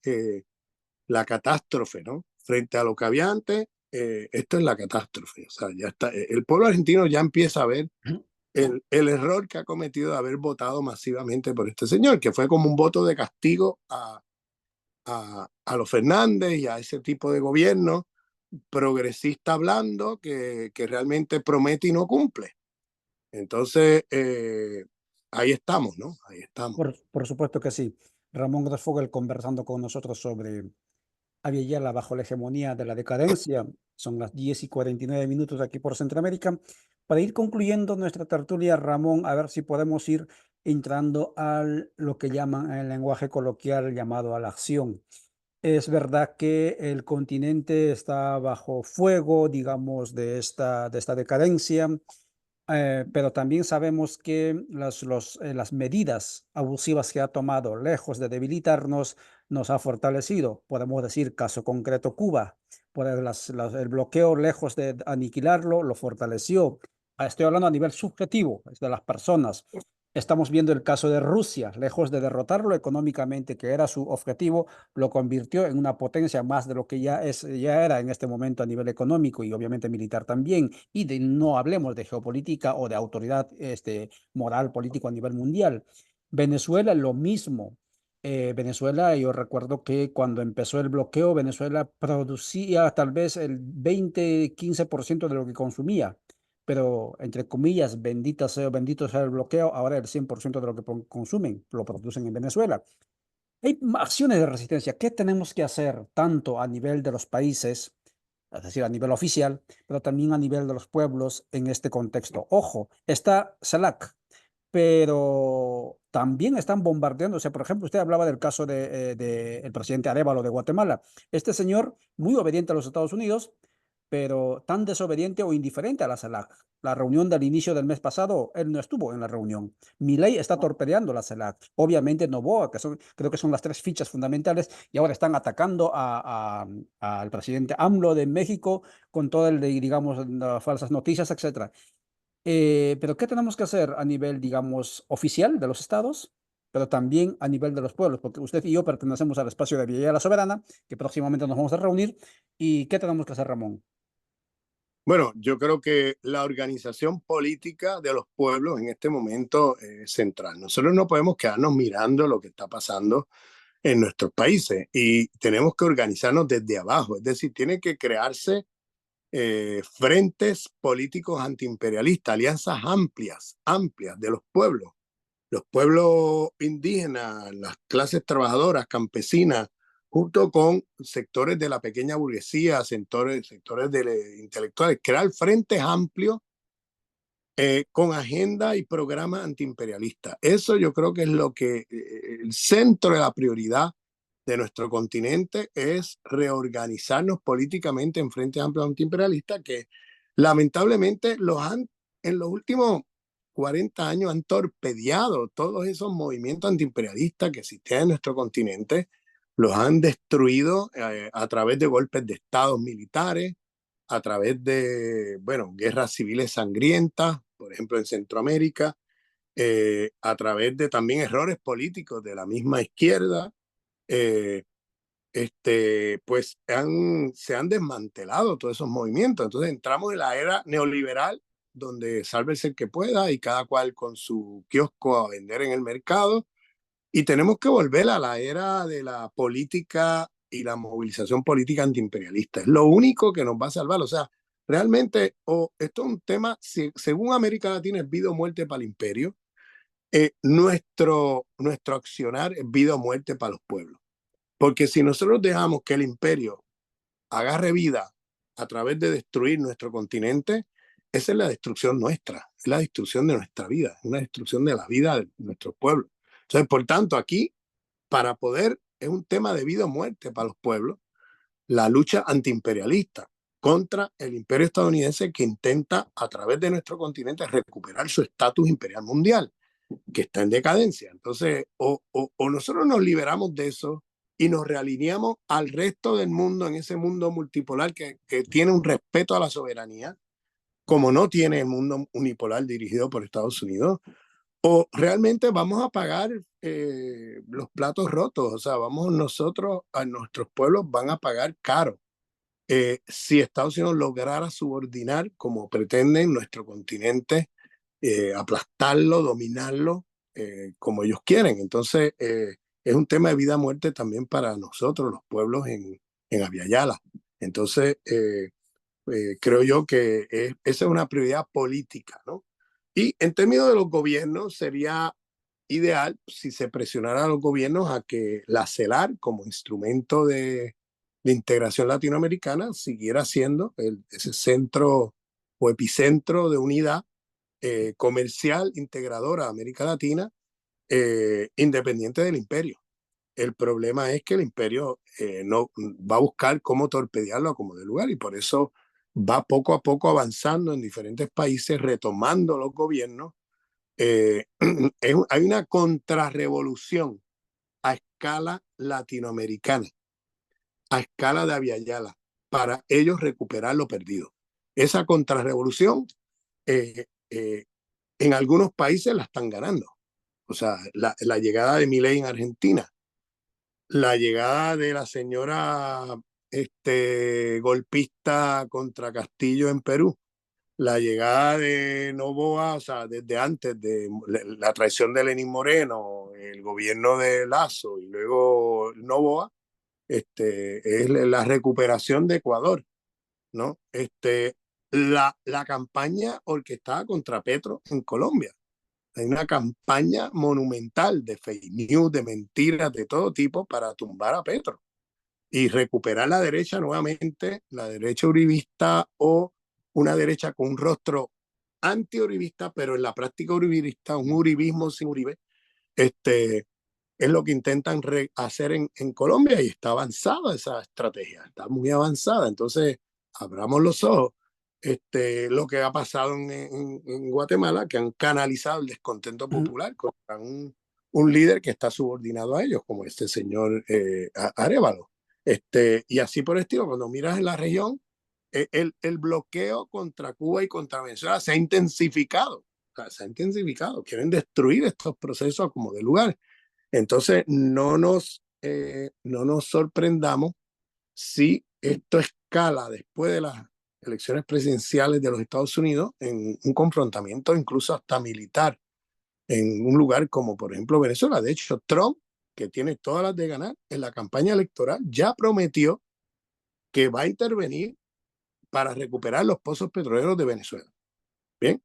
la catástrofe, ¿no? Frente a lo que había antes, esto es la catástrofe. O sea, ya está, el pueblo argentino ya empieza a ver el error que ha cometido de haber votado masivamente por este señor, que fue como un voto de castigo a los Fernández y a ese tipo de gobierno progresista hablando que realmente promete y no cumple. Entonces, ahí estamos, ¿no? Ahí estamos. Por supuesto que sí. Ramón Grosfogel conversando con nosotros sobre Aviala bajo la hegemonía de la decadencia. Son las 10:49 aquí por Centroamérica. Para ir concluyendo nuestra tertulia, Ramón, a ver si podemos ir entrando a lo que llaman en el lenguaje coloquial llamado a la acción. Es verdad que el continente está bajo fuego, digamos, de esta decadencia. Pero también sabemos que las medidas abusivas que ha tomado, lejos de debilitarnos, nos ha fortalecido. Podemos decir, caso concreto, Cuba. El bloqueo, lejos de aniquilarlo, lo fortaleció. Estoy hablando a nivel subjetivo, es de las personas. Estamos viendo el caso de Rusia, lejos de derrotarlo económicamente, que era su objetivo, lo convirtió en una potencia más de lo que ya era en este momento a nivel económico y obviamente militar también. No hablemos de geopolítica o de autoridad moral político a nivel mundial. Venezuela, lo mismo. Venezuela, yo recuerdo que cuando empezó el bloqueo, Venezuela producía tal vez el 20-15% de lo que consumía, pero entre comillas, bendito sea el bloqueo, ahora el 100% de lo que consumen lo producen en Venezuela. Hay acciones de resistencia. ¿Qué tenemos que hacer tanto a nivel de los países, es decir, a nivel oficial, pero también a nivel de los pueblos en este contexto? Ojo, está CELAC, pero también están bombardeando. O sea, por ejemplo, usted hablaba del caso de el presidente Arévalo de Guatemala. Este señor, muy obediente a los Estados Unidos, pero tan desobediente o indiferente a la CELAC. La reunión del inicio del mes pasado, él no estuvo en la reunión. Milei está torpedeando la CELAC. Obviamente Noboa, creo que son las tres fichas fundamentales, y ahora están atacando al presidente AMLO de México con todo digamos, las falsas noticias, etcétera. Pero ¿qué tenemos que hacer a nivel, digamos, oficial de los estados, pero también a nivel de los pueblos? Porque usted y yo pertenecemos al espacio de Villa La Soberana, que próximamente nos vamos a reunir. ¿Y qué tenemos que hacer, Ramón? Bueno, yo creo que la organización política de los pueblos en este momento es central. Nosotros no podemos quedarnos mirando lo que está pasando en nuestros países y tenemos que organizarnos desde abajo, es decir, tiene que crearse frentes políticos antiimperialistas, alianzas amplias, amplias de los pueblos indígenas, las clases trabajadoras, campesinas, junto con sectores de la pequeña burguesía, sectores de intelectuales, crear frentes amplios con agenda y programa antiimperialista. Eso yo creo que es lo que el centro de la prioridad de nuestro continente es reorganizarnos políticamente en frentes amplios antiimperialistas que lamentablemente en los últimos 40 años han torpedeado todos esos movimientos antiimperialistas que existían en nuestro continente, los han destruido a través de golpes de estados militares, a través de, bueno, guerras civiles sangrientas, por ejemplo, en Centroamérica, a través de también errores políticos de la misma izquierda, eh, pues se han desmantelado todos esos movimientos. Entonces entramos en la era neoliberal, donde sálvese el que pueda y cada cual con su kiosco a vender en el mercado. Y tenemos que volver a la era de la política y la movilización política antiimperialista. Es lo único que nos va a salvar. O sea, realmente, esto es un tema, según América Latina, es vida o muerte para el imperio. Nuestro accionar es vida o muerte para los pueblos. Porque si nosotros dejamos que el imperio agarre vida a través de destruir nuestro continente, esa es la destrucción nuestra, es la destrucción de nuestra vida, es una destrucción de la vida de nuestros pueblos. Entonces, por tanto, aquí, para poder, es un tema de vida o muerte para los pueblos, la lucha antiimperialista contra el imperio estadounidense que intenta a través de nuestro continente recuperar su estatus imperial mundial, que está en decadencia. Entonces, o nosotros nos liberamos de eso y nos realineamos al resto del mundo, en ese mundo multipolar que tiene un respeto a la soberanía, como no tiene el mundo unipolar dirigido por Estados Unidos, o realmente vamos a pagar los platos rotos, o sea, vamos nosotros, a nuestros pueblos van a pagar caro. Si Estados Unidos lograra subordinar, como pretenden, nuestro continente, aplastarlo, dominarlo, como ellos quieren. Entonces, es un tema de vida o muerte también para nosotros, los pueblos en Aviala. Entonces, creo yo que esa es una prioridad política, ¿no? Y en términos de los gobiernos, sería ideal si se presionara a los gobiernos a que la CELAR, como instrumento de integración latinoamericana, siguiera siendo ese centro o epicentro de unidad comercial integradora de América Latina, independiente del imperio. El problema es que el imperio no va a buscar cómo torpedearlo a como de lugar y por eso va poco a poco avanzando en diferentes países, retomando los gobiernos. Hay una contrarrevolución a escala latinoamericana, a escala de Abya Yala, para ellos recuperar lo perdido. Esa contrarrevolución en algunos países la están ganando. O sea, la llegada de Milei en Argentina, la llegada de la señora golpista contra Castillo en Perú, la llegada de Noboa, o sea, desde antes de la traición de Lenín Moreno, el gobierno de Lazo y luego Noboa, es la recuperación de Ecuador, ¿no? La campaña orquestada contra Petro en Colombia. Hay una campaña monumental de fake news, de mentiras de todo tipo para tumbar a Petro y recuperar la derecha nuevamente, la derecha uribista o una derecha con un rostro anti-uribista, pero en la práctica uribista, un uribismo sin Uribe, es lo que intentan hacer en Colombia y está avanzada esa estrategia, está muy avanzada. Entonces, abramos los ojos. Lo que ha pasado en Guatemala, que han canalizado el descontento popular contra un líder que está subordinado a ellos, como este señor Arévalo. Y así por el estilo, cuando miras en la región, el bloqueo contra Cuba y contra Venezuela se ha intensificado. O sea, se ha intensificado. Quieren destruir estos procesos como de lugar. Entonces, no nos sorprendamos si esto escala después de las elecciones presidenciales de los Estados Unidos en un confrontamiento incluso hasta militar en un lugar como, por ejemplo, Venezuela. De hecho, Trump, que tiene todas las de ganar en la campaña electoral, ya prometió que va a intervenir para recuperar los pozos petroleros de Venezuela. Bien,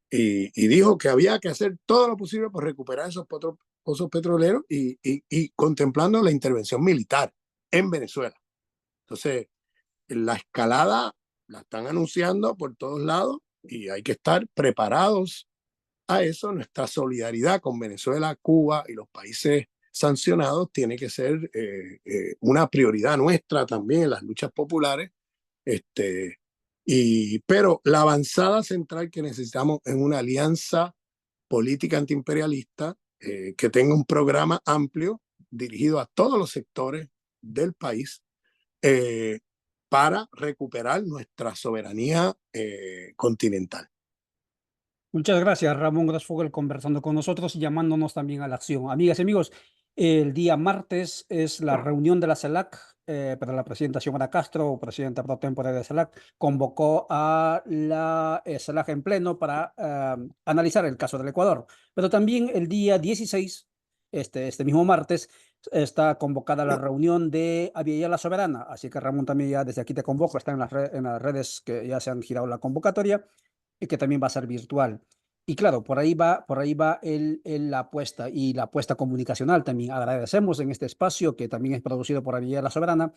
y dijo que había que hacer todo lo posible por recuperar esos pozos petroleros y contemplando la intervención militar en Venezuela. Entonces, la escalada la están anunciando por todos lados y hay que estar preparados a eso. Nuestra solidaridad con Venezuela, Cuba y los países sancionados tiene que ser una prioridad nuestra también en las luchas populares. Pero la avanzada central que necesitamos es una alianza política antiimperialista que tenga un programa amplio dirigido a todos los sectores del país eh, para recuperar nuestra soberanía continental. Muchas gracias, Ramón Grasfogel, conversando con nosotros y llamándonos también a la acción. Amigas y amigos, el día martes es la reunión de la CELAC, pero la presidenta Xiomara Castro, presidenta pro tempore de CELAC, convocó a la CELAC en pleno para analizar el caso del Ecuador. Pero también el día 16, este mismo martes, está convocada la reunión de Abya Yala Soberana. Así que Ramón también ya desde aquí te convoco, está en las redes que ya se han girado la convocatoria y que también va a ser virtual. Y claro, por ahí va la apuesta y la apuesta comunicacional también. Agradecemos en este espacio que también es producido por Abya La Soberana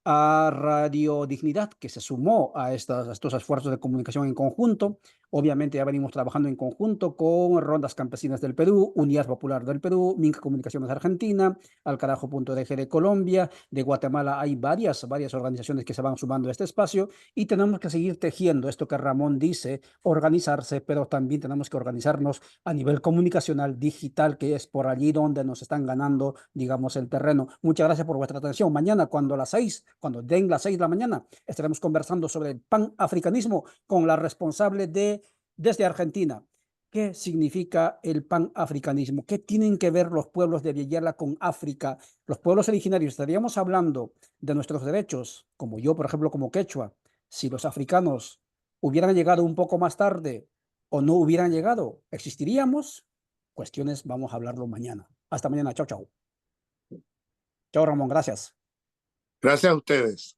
a Radio Dignidad, que se sumó a estos esfuerzos de comunicación en conjunto. Obviamente ya venimos trabajando en conjunto con Rondas Campesinas del Perú, Unidad Popular del Perú, Minca Comunicaciones Argentina, Alcarajo.dg de Colombia, de Guatemala hay varias organizaciones que se van sumando a este espacio y tenemos que seguir tejiendo esto que Ramón dice, organizarse, pero también tenemos que organizarnos a nivel comunicacional, digital, que es por allí donde nos están ganando, digamos, el terreno. Muchas gracias por vuestra atención. Mañana, cuando den las 6 de la mañana, estaremos conversando sobre el panafricanismo con la responsable desde Argentina. ¿Qué significa el panafricanismo? ¿Qué tienen que ver los pueblos de Abya Yala con África? Los pueblos originarios, estaríamos hablando de nuestros derechos, como yo, por ejemplo, como quechua. Si los africanos hubieran llegado un poco más tarde o no hubieran llegado, ¿existiríamos? Cuestiones, vamos a hablarlo mañana. Hasta mañana. Chao, chao. Chao, Ramón. Gracias. Gracias a ustedes.